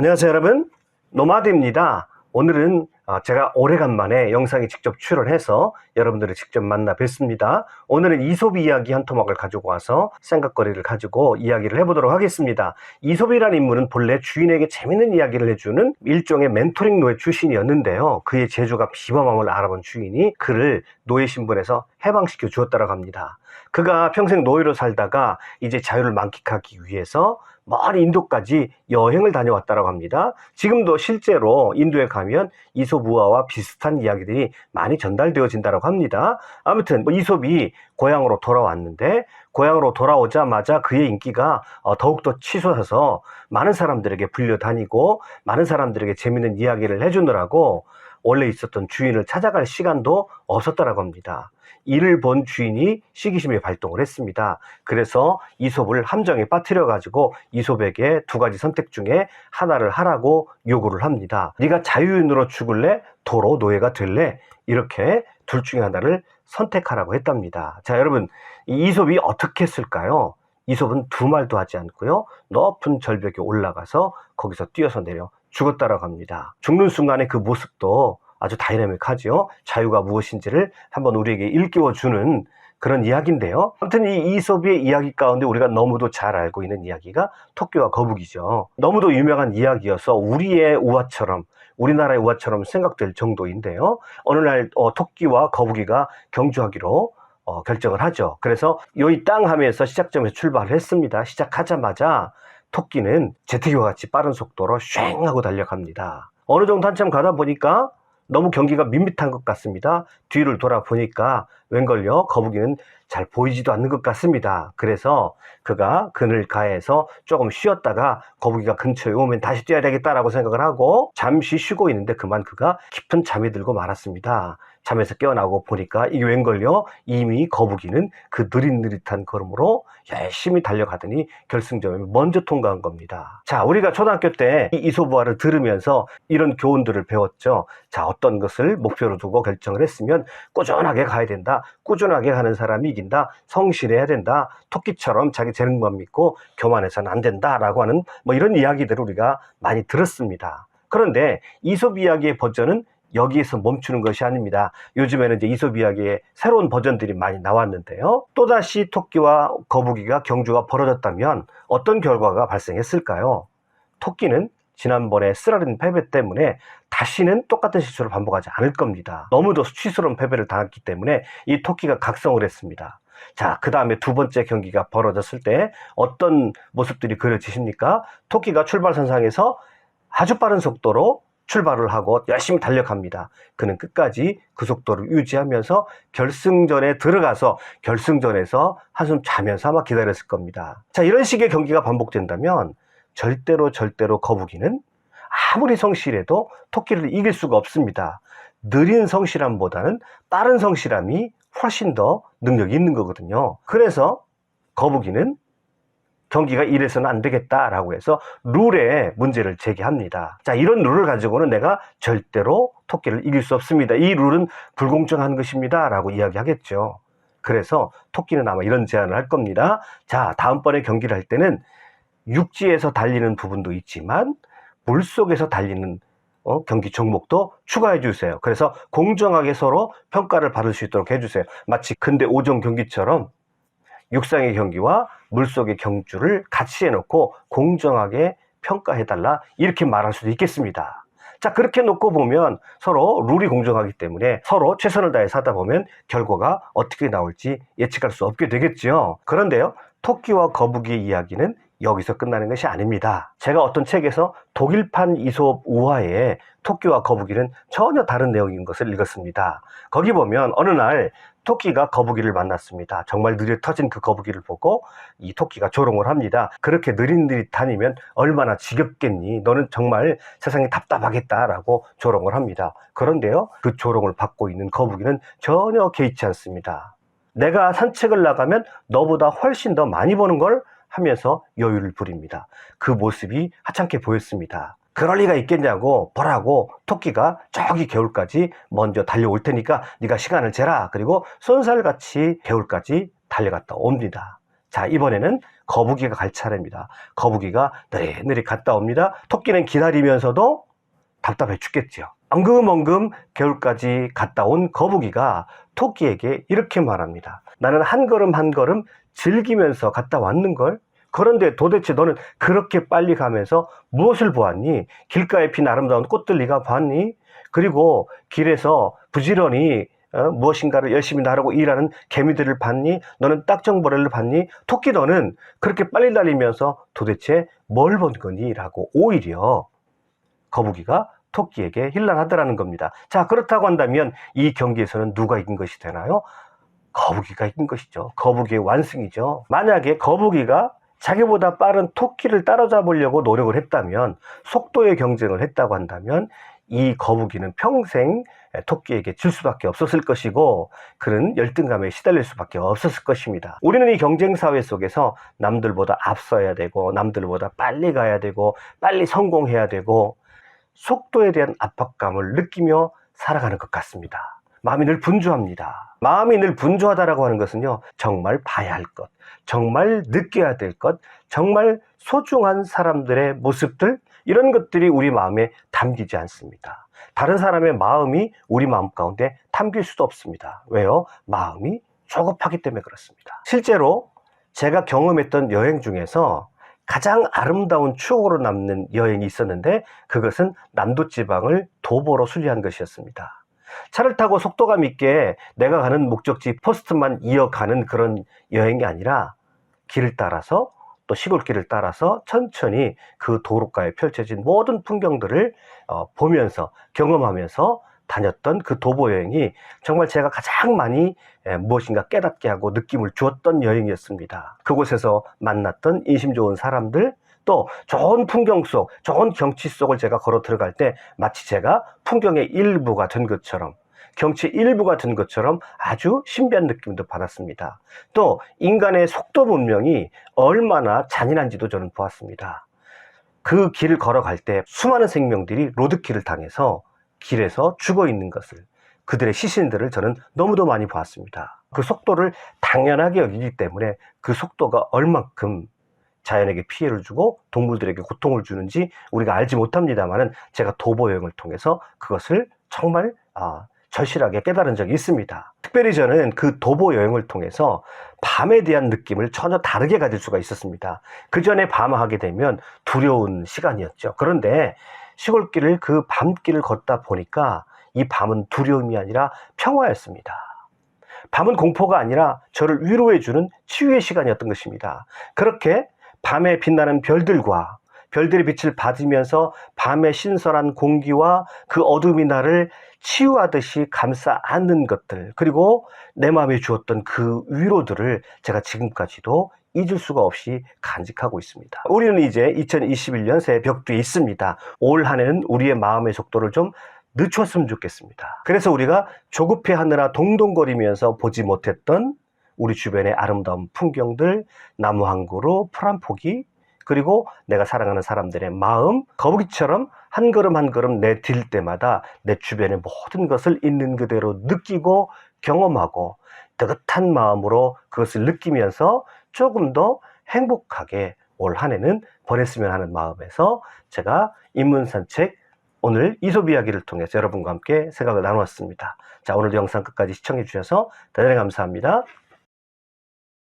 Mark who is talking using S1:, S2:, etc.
S1: 안녕하세요 여러분, 노마드입니다. 오늘은 제가 오래간만에 영상에 직접 출연해서 여러분들을 직접 만나 뵙습니다. 오늘은 이솝 이야기 한 토막을 가지고 와서 생각거리를 가지고 이야기를 해보도록 하겠습니다. 이솝이라는 인물은 본래 주인에게 재밌는 이야기를 해주는 일종의 멘토링 노예 출신이었는데요. 그의 재주가 비범함을 알아본 주인이 그를 노예 신분에서 해방시켜 주었다고 합니다. 그가 평생 노예로 살다가 이제 자유를 만끽하기 위해서 먼 인도까지 여행을 다녀왔다고 합니다. 지금도 실제로 인도에 가면 이솝 우화와 비슷한 이야기들이 많이 전달되어진다고 합니다. 아무튼 이솝이 고향으로 돌아왔는데 고향으로 돌아오자마자 그의 인기가 더욱더 치솟아서 많은 사람들에게 불려다니고 많은 사람들에게 재밌는 이야기를 해주느라고 원래 있었던 주인을 찾아갈 시간도 없었다고 합니다. 이를 본 주인이 시기심에 발동을 했습니다. 그래서 이솝을 함정에 빠뜨려 가지고 이솝에게 두 가지 선택 중에 하나를 하라고 요구를 합니다. 네가 자유인으로 죽을래? 도로 노예가 될래? 이렇게 둘 중에 하나를 선택하라고 했답니다. 자, 여러분, 이 이솝이 어떻게 했을까요? 이솝은 두 말도 하지 않고요, 높은 절벽에 올라가서 거기서 뛰어서 내려 죽었다고 합니다. 죽는 순간의 그 모습도 아주 다이나믹하죠. 자유가 무엇인지를 한번 우리에게 일깨워주는 그런 이야기인데요. 아무튼 이 이솝의 이야기 가운데 우리가 너무도 잘 알고 있는 이야기가 토끼와 거북이죠. 너무도 유명한 이야기여서 우리의 우화처럼, 우리나라의 우화처럼 생각될 정도인데요. 어느 날 토끼와 거북이가 경주하기로 결정을 하죠. 그래서 이 땅함에서 시작점에서 출발을 했습니다. 시작하자마자 토끼는 제트기와 같이 빠른 속도로 쉥 하고 달려갑니다. 어느 정도 한참 가다 보니까 너무 경기가 밋밋한 것 같습니다. 뒤를 돌아보니까 웬걸요, 거북이는 잘 보이지도 않는 것 같습니다. 그래서 그가 그늘가에서 조금 쉬었다가 거북이가 근처에 오면 다시 뛰어야 되겠다라고 생각을 하고 잠시 쉬고 있는데 그만 그가 깊은 잠이 들고 말았습니다. 잠에서 깨어나고 보니까 이게 웬걸요, 이미 거북이는 그 느릿느릿한 걸음으로 열심히 달려가더니 결승점에 먼저 통과한 겁니다. 자, 우리가 초등학교 때 이 이솝 우화를 들으면서 이런 교훈들을 배웠죠. 자, 어떤 것을 목표로 두고 결정을 했으면 꾸준하게 가야 된다. 꾸준하게 가는 사람이 이긴다. 성실해야 된다. 토끼처럼 자기 재능만 믿고 교만해서는 안 된다라고 하는 이런 이야기들을 우리가 많이 들었습니다. 그런데 이솝 이야기의 버전은 여기에서 멈추는 것이 아닙니다. 요즘에는 이제 이솝 이야기의 새로운 버전들이 많이 나왔는데요. 또다시 토끼와 거북이가 경주가 벌어졌다면 어떤 결과가 발생했을까요? 토끼는 지난번에 쓰라린 패배 때문에 다시는 똑같은 실수를 반복하지 않을 겁니다. 너무도 수치스러운 패배를 당했기 때문에 이 토끼가 각성을 했습니다. 자, 그 다음에 두 번째 경기가 벌어졌을 때 어떤 모습들이 그려지십니까? 토끼가 출발선상에서 아주 빠른 속도로 출발을 하고 열심히 달려갑니다. 그는 끝까지 그 속도를 유지하면서 결승전에 들어가서 결승전에서 한숨 자면서 아마 기다렸을 겁니다. 자, 이런 식의 경기가 반복된다면 절대로 거북이는 아무리 성실해도 토끼를 이길 수가 없습니다. 느린 성실함보다는 빠른 성실함이 훨씬 더 능력이 있는 거거든요. 그래서 거북이는 경기가 이래서는 안 되겠다라고 해서 룰에 문제를 제기합니다. 자, 이런 룰을 가지고는 내가 절대로 토끼를 이길 수 없습니다. 이 룰은 불공정한 것입니다 라고 이야기하겠죠. 그래서 토끼는 아마 이런 제안을 할 겁니다. 자, 다음번에 경기를 할 때는 육지에서 달리는 부분도 있지만 물속에서 달리는 경기 종목도 추가해 주세요. 그래서 공정하게 서로 평가를 받을 수 있도록 해주세요. 마치 근대 5종 경기처럼 육상의 경기와 물속의 경주를 같이 해놓고 공정하게 평가해달라, 이렇게 말할 수도 있겠습니다. 자, 그렇게 놓고 보면 서로 룰이 공정하기 때문에 서로 최선을 다해서 하다 보면 결과가 어떻게 나올지 예측할 수 없게 되겠죠. 그런데요, 토끼와 거북이의 이야기는 여기서 끝나는 것이 아닙니다. 제가 어떤 책에서 독일판 이솝 우화에 토끼와 거북이는 전혀 다른 내용인 것을 읽었습니다. 거기 보면 어느 날 토끼가 거북이를 만났습니다. 정말 느려 터진 그 거북이를 보고 이 토끼가 조롱을 합니다. 그렇게 느릿느릿 다니면 얼마나 지겹겠니? 너는 정말 세상이 답답하겠다라고 조롱을 합니다. 그런데요, 그 조롱을 받고 있는 거북이는 전혀 개의치 않습니다. 내가 산책을 나가면 너보다 훨씬 더 많이 버는 걸 하면서 여유를 부립니다. 그 모습이 하찮게 보였습니다. 그럴 리가 있겠냐고 보라고 토끼가 저기 개울까지 먼저 달려올 테니까 네가 시간을 재라. 그리고 쏜살같이 개울까지 달려갔다 옵니다. 자, 이번에는 거북이가 갈 차례입니다. 거북이가 느릿느릿 갔다 옵니다. 토끼는 기다리면서도 답답해 죽겠죠. 엉금엉금 겨울까지 갔다 온 거북이가 토끼에게 이렇게 말합니다. 나는 한 걸음 한 걸음 즐기면서 갔다 왔는걸? 그런데 도대체 너는 그렇게 빨리 가면서 무엇을 보았니? 길가에 핀 아름다운 꽃들 네가 봤니? 그리고 길에서 부지런히 무엇인가를 열심히 나르고 일하는 개미들을 봤니? 너는 딱정벌레를 봤니? 토끼 너는 그렇게 빨리 달리면서 도대체 뭘 본 거니? 라고 오히려 거북이가 토끼에게 힐난하더라는 겁니다. 자, 그렇다고 한다면 이 경기에서는 누가 이긴 것이 되나요? 거북이가 이긴 것이죠. 거북이의 완승이죠. 만약에 거북이가 자기보다 빠른 토끼를 따라잡으려고 노력을 했다면, 속도의 경쟁을 했다고 한다면 이 거북이는 평생 토끼에게 질 수밖에 없었을 것이고 그는 열등감에 시달릴 수밖에 없었을 것입니다. 우리는 이 경쟁 사회 속에서 남들보다 앞서야 되고 남들보다 빨리 가야 되고 빨리 성공해야 되고 속도에 대한 압박감을 느끼며 살아가는 것 같습니다. 마음이 늘 분주합니다. 마음이 늘 분주하다라고 하는 것은요, 정말 봐야 할 것, 정말 느껴야 될 것, 정말 소중한 사람들의 모습들, 이런 것들이 우리 마음에 담기지 않습니다. 다른 사람의 마음이 우리 마음 가운데 담길 수도 없습니다. 왜요? 마음이 조급하기 때문에 그렇습니다. 실제로 제가 경험했던 여행 중에서 가장 아름다운 추억으로 남는 여행이 있었는데 그것은 남도지방을 도보로 순례한 것이었습니다. 차를 타고 속도감 있게 내가 가는 목적지 포스트만 이어가는 그런 여행이 아니라 길을 따라서 또 시골길을 따라서 천천히 그 도로가에 펼쳐진 모든 풍경들을 보면서 경험하면서 다녔던 그 도보 여행이 정말 제가 가장 많이 무엇인가 깨닫게 하고 느낌을 주었던 여행이었습니다. 그곳에서 만났던 인심 좋은 사람들, 또 좋은 풍경 속, 좋은 경치 속을 제가 걸어 들어갈 때 마치 제가 풍경의 일부가 된 것처럼, 경치 일부가 된 것처럼 아주 신비한 느낌도 받았습니다. 또 인간의 속도 문명이 얼마나 잔인한지도 저는 보았습니다. 그 길을 걸어갈 때 수많은 생명들이 로드킬을 당해서 길에서 죽어 있는 것을, 그들의 시신들을 저는 너무도 많이 보았습니다. 그 속도를 당연하게 여기기 때문에 그 속도가 얼만큼 자연에게 피해를 주고 동물들에게 고통을 주는지 우리가 알지 못합니다만은 제가 도보 여행을 통해서 그것을 정말 절실하게 깨달은 적이 있습니다. 특별히 저는 그 도보 여행을 통해서 밤에 대한 느낌을 전혀 다르게 가질 수가 있었습니다. 그 전에 밤하게 되면 두려운 시간이었죠. 그런데 시골길을 그 밤길을 걷다 보니까 이 밤은 두려움이 아니라 평화였습니다. 밤은 공포가 아니라 저를 위로해주는 치유의 시간이었던 것입니다. 그렇게 밤에 빛나는 별들과 별들의 빛을 받으면서 밤의 신선한 공기와 그 어둠이 나를 치유하듯이 감싸 안는 것들, 그리고 내 마음에 주었던 그 위로들을 제가 지금까지도 잊을 수가 없이 간직하고 있습니다. 우리는 이제 2021년 새해 벽두에 있습니다. 올 한 해는 우리의 마음의 속도를 좀 늦췄으면 좋겠습니다. 그래서 우리가 조급해하느라 동동거리면서 보지 못했던 우리 주변의 아름다운 풍경들, 나무 한 그루, 풀 한 포기, 그리고 내가 사랑하는 사람들의 마음, 거북이처럼 한 걸음 한 걸음 내딜 때마다 내 주변의 모든 것을 있는 그대로 느끼고 경험하고 뜨뜻한 마음으로 그것을 느끼면서 조금 더 행복하게 올 한 해는 보냈으면 하는 마음에서 제가 인문산책, 오늘 이솝 이야기를 통해서 여러분과 함께 생각을 나누었습니다. 자, 오늘도 영상 끝까지 시청해 주셔서 대단히 감사합니다.